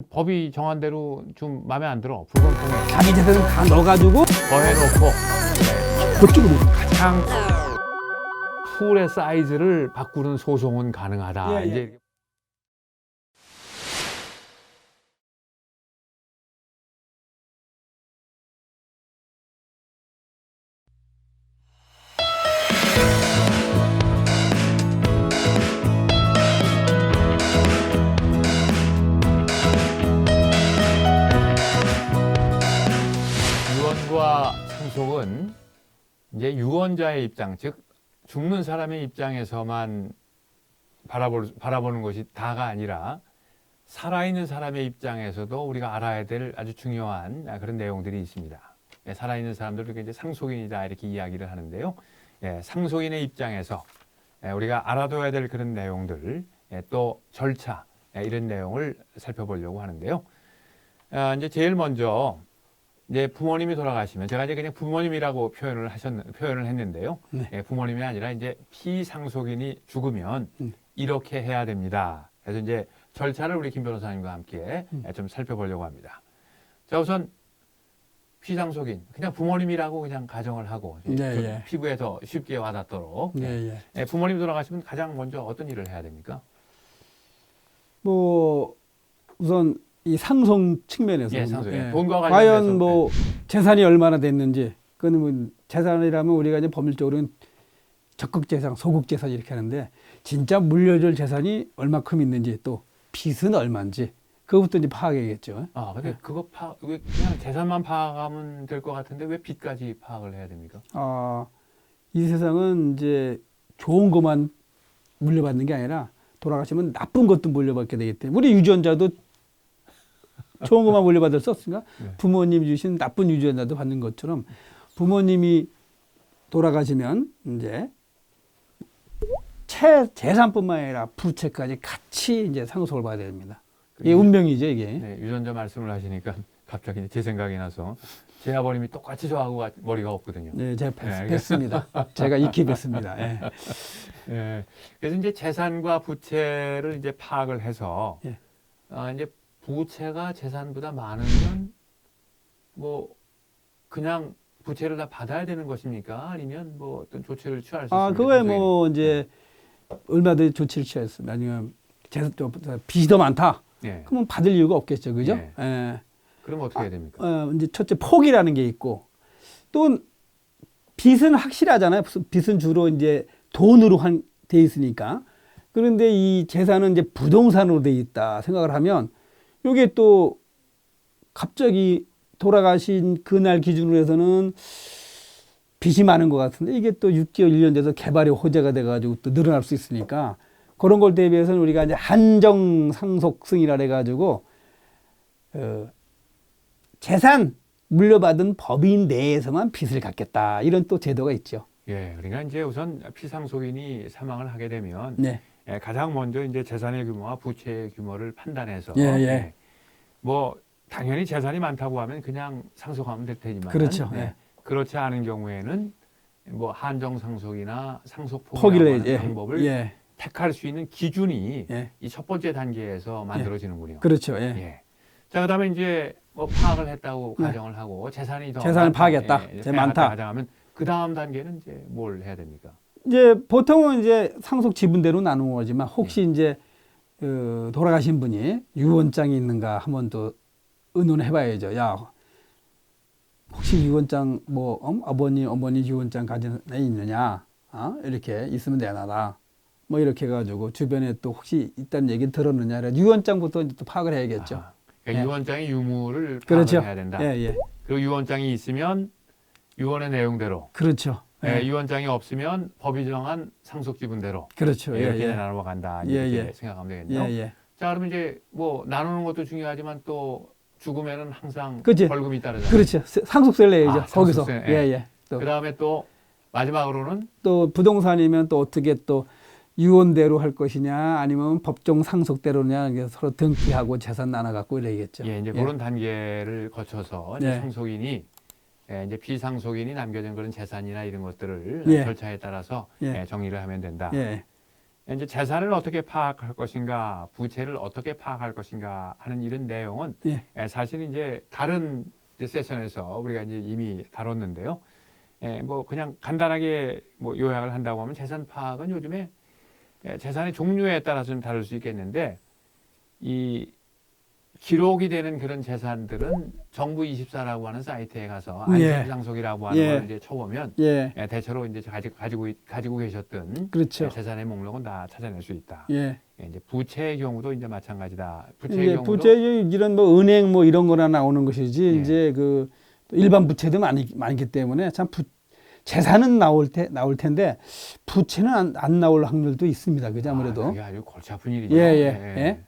법이 정한 대로 좀 마음에 안 들어. 불공평해. 자기 재산을 다 넣어가지고 더해놓고 그쪽으로 가장 풀의 사이즈를 바꾸는 소송은 가능하다. 예, 예. 이제 유언과 상속은 이제 유언자의 입장, 즉 죽는 사람의 입장에서만 바라보는 것이 다가 아니라 살아있는 사람의 입장에서도 우리가 알아야 될 아주 중요한 그런 내용들이 있습니다. 살아있는 사람들을 이제 상속인이다 이렇게 이야기를 하는데요. 상속인의 입장에서 우리가 알아둬야 될 그런 내용들, 또 절차 이런 내용을 살펴보려고 하는데요. 이제 제일 먼저 이제 부모님이 돌아가시면 제가 이제 그냥 부모님이라고 표현을 했는데요. 네. 부모님이 아니라 이제 피상속인이 죽으면 이렇게 해야 됩니다. 그래서 이제 절차를 우리 김 변호사님과 함께 좀 살펴보려고 합니다. 자, 우선 피상속인 그냥 부모님이라고 그냥 가정을 하고 예. 피부에 더 쉽게 와닿도록 예. 부모님이 돌아가시면 가장 먼저 어떤 일을 해야 됩니까? 뭐 우선 이 상속 측면에서 상속. 예. 돈과 관련돼서 과연 뭐 재산이 얼마나 됐는지 그건 뭐 재산이라면 우리가 이제 법률적으로는 적극재산, 소극재산 이렇게 하는데 진짜 물려줄 재산이 얼마큼 있는지 또 빚은 얼마인지 그것부터 이제 파악해야겠죠. 근데 왜 그냥 재산만 파악하면 될 것 같은데 왜 빚까지 파악을 해야 됩니까? 이 세상은 이제 좋은 것만 물려받는 게 아니라 돌아가시면 나쁜 것도 물려받게 되기 때문에 우리 유전자도 좋은 것만 물려받을 수 없습니까? 네. 부모님이 주신 나쁜 유전자도 받는 것처럼 부모님이 돌아가시면 이제 재산뿐만 아니라 부채까지 같이 이제 상속을 받아야 됩니다. 이게 운명이죠, 이게. 네, 유전자 말씀을 하시니까 갑자기 제 생각이 나서 제 아버님이 똑같이 저하고 머리가 없거든요. 네, 제가 뵀습니다. 제가 익히 뵀습니다. 예. 그래서 이제 재산과 부채를 이제 파악을 해서 예. 이제 부채가 재산보다 많으면 뭐 그냥 부채를 다 받아야 되는 것입니까? 아니면 뭐 어떤 조치를 취할 수 있습니까? 그거에 뭐 이제 얼마든지 조치를 취했습니다. 아니면 빚이 더 많다. 예. 그러면 받을 이유가 없겠죠, 그죠? 예. 예. 그럼 어떻게 해야 됩니까? 이제 첫째 폭이라는 게 있고 또 빚은 확실하잖아요. 빚은 주로 이제 돈으로 돼 있으니까. 그런데 이 재산은 이제 부동산으로 돼 있다 생각을 하면 이게 또 갑자기 돌아가신 그날 기준으로 해서는 빚이 많은 것 같은데 이게 또 6개월, 1년 돼서 개발이 호재가 돼가지고 또 늘어날 수 있으니까 그런 걸 대비해서는 우리가 이제 한정 상속 승이라 해가지고 재산 물려받은 법인 내에서만 빚을 갚겠다 이런 또 제도가 있죠. 예, 그러니까 이제 우선 피상속인이 사망을 하게 되면 네. 가장 먼저 이제 재산의 규모와 부채의 규모를 판단해서 뭐 당연히 재산이 많다고 하면 그냥 상속하면 될 테지만 그렇죠. 그렇지 않은 경우에는 뭐 한정 상속이나 상속 포기를 포기라는 방법을 택할 수 있는 기준이 이 첫 번째 단계에서 만들어지는군요. 그렇죠. 자, 그다음에 이제 뭐 파악을 했다고 가정을 하고 재산을 파악했다. 제 많다. 가정하면 그 다음 단계는 이제 뭘 해야 됩니까? 이제 보통은 이제 상속 지분대로 나누는 거지만 혹시 이제 돌아가신 분이 유언장이 있는가 한번 또 의논을 해봐야죠. 야, 혹시 유언장 뭐 아버님, 어머니 유언장 가진 애 있느냐? 이렇게 있으면 내놔라. 뭐 이렇게 해가지고 주변에 또 혹시 있다는 얘기 들었느냐? 유언장부터 이제 또 파악을 해야겠죠. 그러니까 유언장의 유무를 그렇죠. 파악을 해야 된다. 예. 그리고 유언장이 있으면 유언의 내용대로. 그렇죠. 유언장이 없으면 법이 정한 상속 지분대로. 그렇죠. 이렇게 나눠 간다. 이렇게 생각하면 되겠네요. 자, 그러면 이제 뭐 나누는 것도 중요하지만 또 죽으면은 항상 벌금이 따르잖아요. 그렇죠. 상속세를 내야죠. 거기서. 그 다음에 또 마지막으로는 또 부동산이면 또 어떻게 또 유언대로 할 것이냐 아니면 법정 상속대로냐 서로 등기하고 재산 나눠 갖고 이래야겠죠. 이제 그런 단계를 거쳐서 이제 상속인이 이제 피상속인이 남겨진 그런 재산이나 이런 것들을 절차에 따라서 정리를 하면 된다. 이제 재산을 어떻게 파악할 것인가, 부채를 어떻게 파악할 것인가 하는 이런 내용은 예. 사실 이제 다른 이제 세션에서 우리가 이제 이미 다뤘는데요. 뭐 그냥 간단하게 뭐 요약을 한다고 하면 재산 파악은 요즘에 재산의 종류에 따라서는 다를 수 있겠는데 이 기록이 되는 그런 재산들은 정부24라고 하는 사이트에 가서 예. 안심상속이라고 하는 예. 걸 이제 쳐보면 예. 대체로 이제 가지고 계셨던 그렇죠. 재산의 목록은 다 찾아낼 수 있다. 예. 이제 부채의 경우도 이제 마찬가지다. 부채의 이제 경우도 부채 이런 뭐 은행 뭐 이런 거나 나오는 것이지 예. 이제 그 일반 부채도 많기 때문에 참 재산은 나올 텐데 부채는 안 나올 확률도 있습니다. 그죠 아무래도. 그게 아주 골치 아픈 일이죠. 예, 예, 예.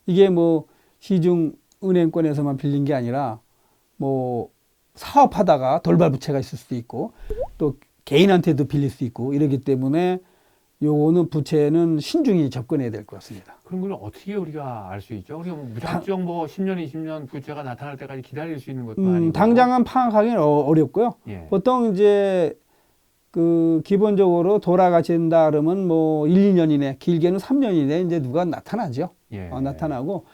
이게 뭐 시중 은행권에서만 빌린 게 아니라 뭐 사업하다가 돌발 부채가 있을 수도 있고 또 개인한테도 빌릴 수 있고 이러기 때문에 요거는 부채는 신중히 접근해야 될 것 같습니다. 그럼 그걸 어떻게 우리가 알 수 있죠? 우리가 뭐 무작정 뭐 10년, 20년 부채가 나타날 때까지 기다릴 수 있는 것도 아니고. 당장은 파악하기는 어렵고요. 예. 보통 이제 그 기본적으로 돌아가신다 그러면 뭐 1, 2년 이내, 길게는 3년 이내 이제 누가 나타나죠. 예. 나타나고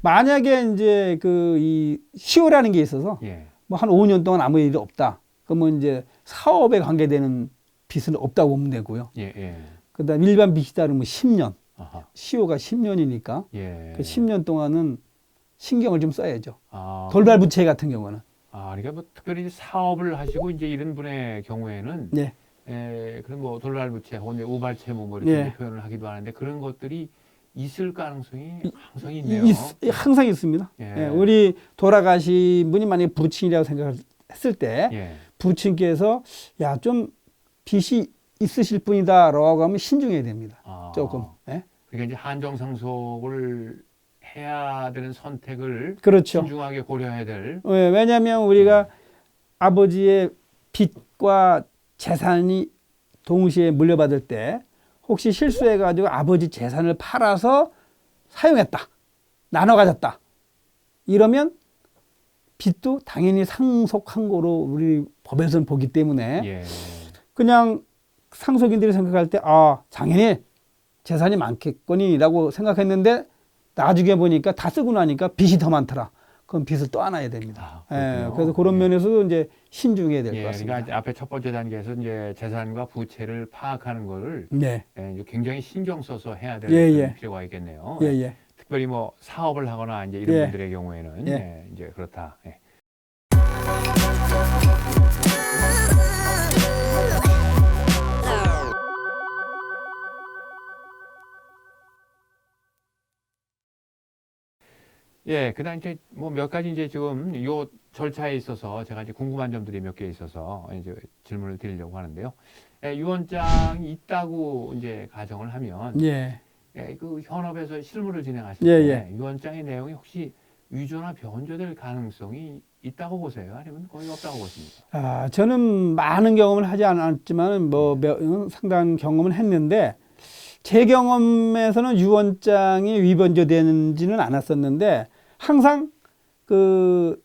만약에 이제 그 이 시효라는 게 있어서 예. 뭐 한 5년 동안 아무 일이 없다. 그러면 이제 사업에 관계되는 빚은 없다고 보면 되고요. 예. 예. 그다음 일반 빚이다 그러면 10년. 아하. 시효가 10년이니까 예. 그 10년 동안은 신경을 좀 써야죠. 아, 돌발 부채 같은 경우는. 그러니까 뭐 특별히 사업을 하시고 이제 이런 분의 경우에는 네. 그런 뭐 돌발 부채 혹은 우발채 뭐 이렇게 예. 표현을 하기도 하는데 그런 것들이 있을 가능성이 항상 있네요. 항상 있습니다. 예. 예, 우리 돌아가신 분이 만약에 부친이라고 생각했을 때 예. 부친께서 야, 좀 빚이 있으실 분이다라고 하면 신중해야 됩니다. 조금. 예? 그러니까 이제 한정상속을 해야 되는 선택을 그렇죠. 신중하게 고려해야 될. 예, 왜냐하면 우리가 아버지의 빚과 재산이 동시에 물려받을 때 혹시 실수해가지고 아버지 재산을 팔아서 사용했다. 나눠 가졌다. 이러면 빚도 당연히 상속한 거로 우리 법에서는 보기 때문에 예. 그냥 상속인들이 생각할 때 당연히 재산이 많겠거니라고 생각했는데 나중에 보니까 다 쓰고 나니까 빚이 더 많더라. 그럼 빚을 또 안아야 됩니다. 그래서 그런 면에서도 이제 신중해야 될 것 같습니다. 그러니까 앞에 첫 번째 단계에서 이제 재산과 부채를 파악하는 거를 네. 이제 굉장히 신경 써서 해야 될 필요가 있겠네요. 예. 특별히 뭐 사업을 하거나 이제 이런 분들의 경우에는 이제 그렇다. 예. 그다음 이제 뭐 몇 가지 이제 지금 요 절차에 있어서 제가 이제 궁금한 점들이 몇 개 있어서 이제 질문을 드리려고 하는데요. 유언장이 있다고 이제 가정을 하면 그 현업에서 실무를 진행하실 때 유언장의 내용이 혹시 위조나 변조될 가능성이 있다고 보세요? 아니면 거의 없다고 보십니까? 저는 많은 경험을 하지 않았지만 뭐 상당한 경험을 했는데 제 경험에서는 유언장이 위변조되는지는 않았었는데 항상 그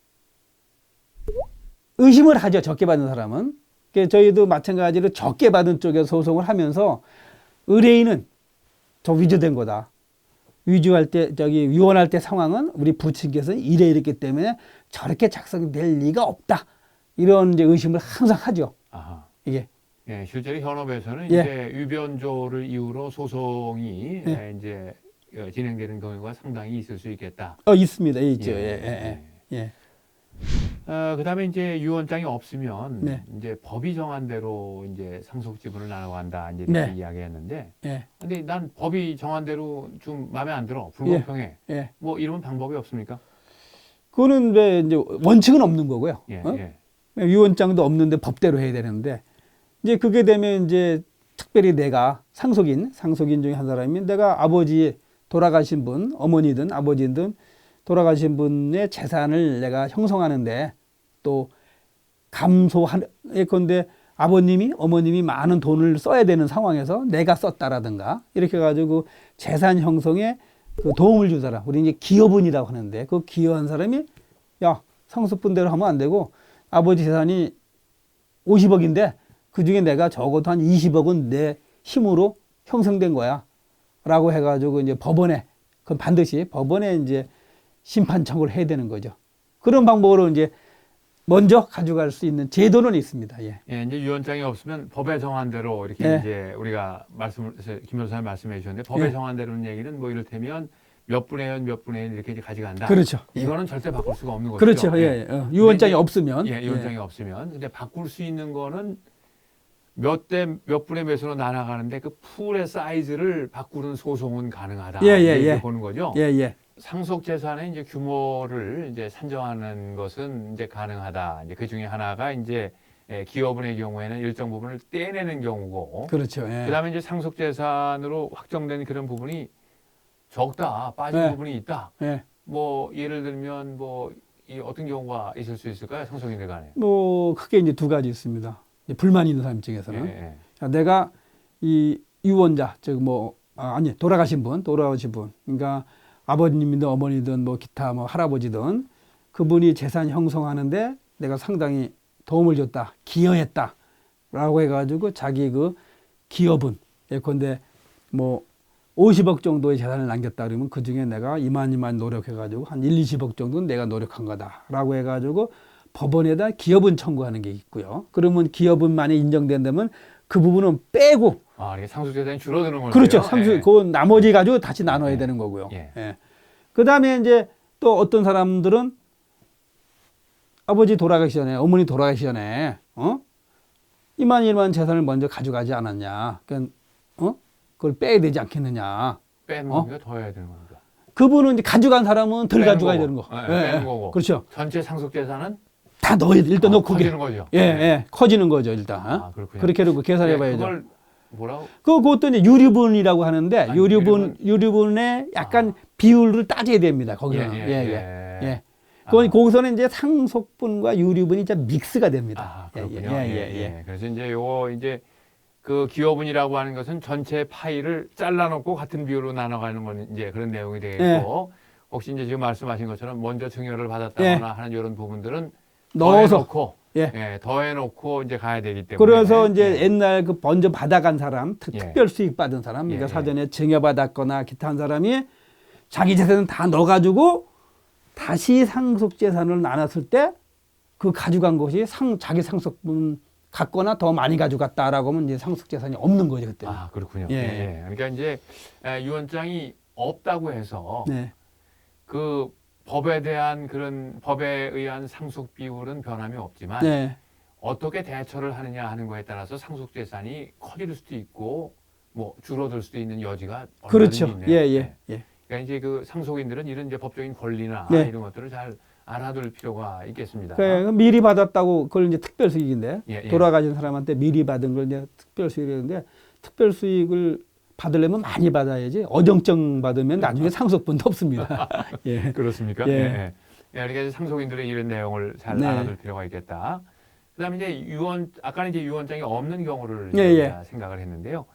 의심을 하죠. 적게 받은 사람은. 저희도 마찬가지로 적게 받은 쪽에서 소송을 하면서 의뢰인은 저 위조된 거다. 위조할 때 유언할 때 상황은 우리 부친께서는 이랬기 때문에 저렇게 작성될 리가 없다. 이런 이제 의심을 항상 하죠. 이게. 실제로 현업에서는 이제 위변조를 이유로 소송이 이제 진행되는 경우가 상당히 있을 수 있겠다. 있습니다. 있죠. 그다음에 이제 유언장이 없으면 이제 법이 정한 대로 이제 상속 지분을 나눠간다 이제 이렇게 이야기했는데, 근데 난 법이 정한 대로 좀 마음에 안 들어, 불공평해. 뭐 이런 방법이 없습니까? 그거는 이제 원칙은 없는 거고요. 유언장도 없는데 법대로 해야 되는데, 이제 그게 되면 이제 특별히 내가 상속인 중에 한 사람이 내가 아버지 돌아가신 분, 어머니든 아버지든 돌아가신 분의 재산을 내가 형성하는데 또 예컨대 아버님이 어머님이 많은 돈을 써야 되는 상황에서 내가 썼다라든가 이렇게 해가지고 재산 형성에 그 도움을 준 사람, 우리 이제 기여분이라고 하는데 그 기여한 사람이 야, 상속분대로 하면 안 되고 아버지 재산이 50억인데 그 중에 내가 적어도 한 20억은 내 힘으로 형성된 거야. 라고 해가지고 이제 법원에, 그건 반드시 법원에 이제 심판 청구를 해야 되는 거죠. 그런 방법으로 이제 먼저 가져갈 수 있는 제도는 있습니다. 예. 예, 이제 유언장이 없으면 법에 정한 대로 이렇게 예. 이제 우리가 김 변호사님 말씀해 주셨는데 법에 예. 정한 대로는 얘기는 뭐 이를테면 몇 분의 연 몇 분의 연 이렇게 이제 가져간다. 그렇죠. 예. 이거는 절대 바꿀 수가 없는 거죠. 그렇죠. 예. 유언장이 없으면. 예, 유언장이 없으면. 근데 바꿀 수 있는 거는 몇 대 몇 분의 몇으로 나눠가는데 그 풀의 사이즈를 바꾸는 소송은 가능하다. 예, 예, 이렇게 예. 보는 거죠. 예, 예. 상속 재산의 이제 규모를 이제 산정하는 것은 이제 가능하다. 이제 그 중에 하나가 이제 기업은의 경우에는 일정 부분을 떼내는 경우고, 그렇죠. 예. 그다음에 이제 상속 재산으로 확정된 그런 부분이 적다, 빠진 네. 부분이 있다. 예. 뭐 예를 들면 뭐 이 어떤 경우가 있을 수 있을까요? 상속인들 간에. 뭐 크게 이제 두 가지 있습니다. 이제 불만이 있는 사람 입장에서는 예, 자, 내가 이 유언자, 즉 뭐 아니 돌아가신 분, 그러니까 아버님이든 어머니든 뭐 기타 뭐 할아버지든 그분이 재산 형성하는데 내가 상당히 도움을 줬다, 기여했다라고 해가지고 자기 그 기여분 예컨대 뭐 50억 정도의 재산을 남겼다 그러면 그 중에 내가 이만 노력해가지고 한 1, 20억 정도는 내가 노력한 거다라고 해가지고 법원에다 기여분 청구하는 게 있고요. 그러면 기여분만이 인정된다면 그 부분은 빼고 아, 이게 상속 재산이 줄어드는 거죠. 그렇죠. 그 나머지 가지고 다시 나눠야 예. 되는 거고요. 예. 예. 그다음에 이제 또 어떤 사람들은 아버지 돌아가기 전에 어머니 돌아가기 전에 이만 재산을 먼저 가져가지 않았냐. 그러니까 그걸 빼야 되지 않겠느냐. 빼는 겁니까? 더 해야 되는 겁니까? 그분은 이제 가져간 사람은 덜 빼는 가져가야 거고. 되는 거. 예, 빼는 거고. 그렇죠. 전체 상속 재산은 다 넣어야 돼. 일단 넣고 커지는 거죠. 예, 커지는 거죠, 일단. 아, 그렇군요. 그렇게 해놓고 계산해 봐야죠. 그걸 뭐라고? 그것도 이제 유류분이라고 하는데 아, 유류분의 약간 비율을 따져야 됩니다. 거기는. 예. 거기서는 이제 상속분과 유류분이 이제 믹스가 됩니다. 아, 그렇군요. 예. 그래서 이제 요거 이제 그 기여분이라고 하는 것은 전체 파이를 잘라놓고 같은 비율로 나눠가는 건 이제 그런 내용이 되겠고, 혹시 이제 지금 말씀하신 것처럼 먼저 증여를 받았다거나 하는 이런 부분들은 넣어서 더해놓고 이제 가야 되기 때문에. 그래서 이제 옛날 그 먼저 받아간 사람, 특별 수익 받은 사람, 그러니까 예. 사전에 증여받았거나 기타 한 사람이 자기 재산을 다 넣어가지고 다시 상속 재산을 나눴을 때 그 가져간 것이 자기 상속분 갖거나 더 많이 가져갔다라고 하면 이제 상속 재산이 없는 거죠 그때. 아, 그렇군요. 예. 그러니까 이제 유언장이 없다고 해서 네. 그 법에 대한 그런 법에 의한 상속 비율은 변함이 없지만 네. 어떻게 대처를 하느냐 하는 거에 따라서 상속 재산이 커질 수도 있고 뭐 줄어들 수도 있는 여지가 그렇죠. 얼마든지 있네요. 예. 그러니까 이제 그 상속인들은 이런 이제 법적인 권리나 네. 이런 것들을 잘 알아둘 필요가 있겠습니다. 미리 받았다고 그걸 이제 특별 수익인데 예. 돌아가신 사람한테 미리 받은 걸 이제 특별 수익이었는데 특별 수익을 받으려면 많이 받아야지 어정쩡 받으면 나중에 상속분도 없습니다. 예. 그렇습니까? 예. 그러니까 이제 상속인들의 이런 내용을 잘 네. 알아둘 필요가 있겠다. 그다음에 이제 아까는 이제 유언장이 없는 경우를 예. 생각을 했는데요.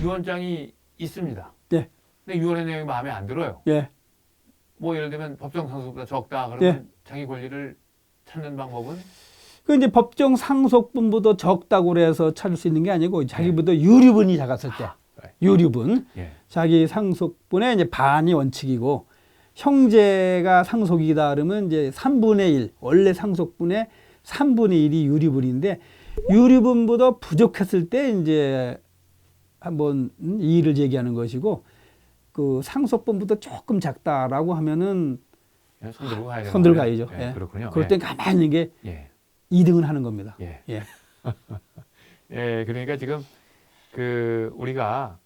유언장이 있습니다. 예. 근데 유언의 내용이 마음에 안 들어요. 예. 뭐 예를 들면 법정 상속보다 적다 그러면 자기 권리를 찾는 방법은 그 이제 법정 상속분보다 적다고 그래서 찾을 수 있는 게 아니고 자기보다 유류분이 작았을 때 유류분 자기 상속분의 이제 반이 원칙이고 형제가 상속이다 그러면 이제 3분의 1 원래 상속분의 3분의 1이 유류분인데 유류분보다 부족했을 때 이제 한번 이의를 제기하는 것이고 그 상속분보다 조금 작다라고 하면은 손 들고 가야 되는 손 들고 가야죠. 예. 그렇군요. 그럴 땐 가만히 있는 게 2등을 하는 겁니다. 그러니까 지금 그 우리가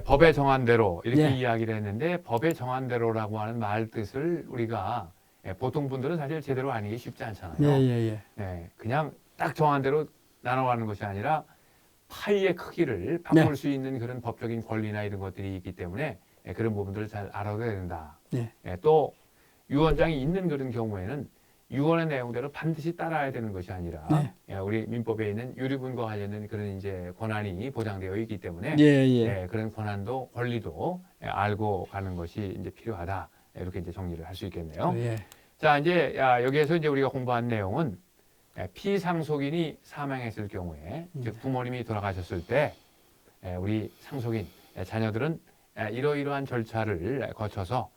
법에 정한 대로 이렇게 이야기를 했는데 법에 정한 대로라고 하는 말 뜻을 우리가 보통 분들은 사실 제대로 아니기 쉽지 않잖아요. 그냥 딱 정한 대로 나눠가는 것이 아니라 파이의 크기를 바꿀 수 있는 그런 법적인 권리나 이런 것들이 있기 때문에 그런 부분들을 잘 알아둬야 된다. 또 유언장이 있는 그런 경우에는 유언의 내용대로 반드시 따라야 되는 것이 아니라 우리 민법에 있는 유류분과 관련된 그런 이제 권한이 보장되어 있기 때문에 그런 권한도 권리도 알고 가는 것이 이제 필요하다. 이렇게 이제 정리를 할 수 있겠네요. 자, 이제 여기에서 이제 우리가 공부한 내용은 피상속인이 사망했을 경우에 즉 부모님이 돌아가셨을 때 우리 상속인 자녀들은 이러이러한 절차를 거쳐서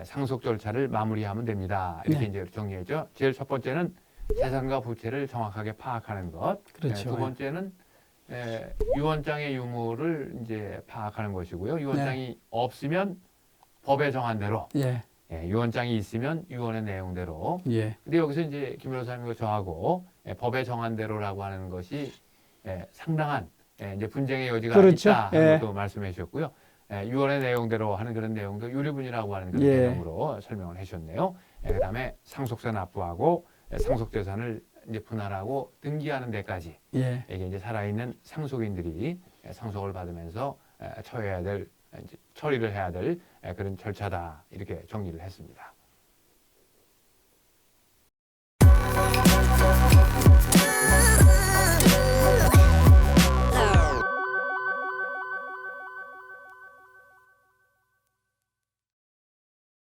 상속 절차를 마무리하면 됩니다. 이렇게 네. 이제 정리했죠. 제일 첫 번째는 재산과 부채를 정확하게 파악하는 것. 그렇죠. 두 번째는 유언장의 유무를 이제 파악하는 것이고요. 유언장이 없으면 법에 정한 대로, 예. 유언장이 있으면 유언의 내용대로. 예. 근데 여기서 이제 김 변호사님과 저하고 법에 정한 대로라고 하는 것이 상당한 이제 분쟁의 여지가 그렇죠. 있다 하는 예. 것도 말씀해 주셨고요. 유언의 내용대로 하는 그런 내용도 유리분이라고 하는 그런 예. 개념으로 설명을 해주셨네요. 그다음에 상속세 납부하고 상속재산을 이제 분할하고 등기하는 데까지 예. 이게 이제 살아있는 상속인들이 상속을 받으면서 처리해야 될 이제 처리를 해야 될 그런 절차다 이렇게 정리를 했습니다.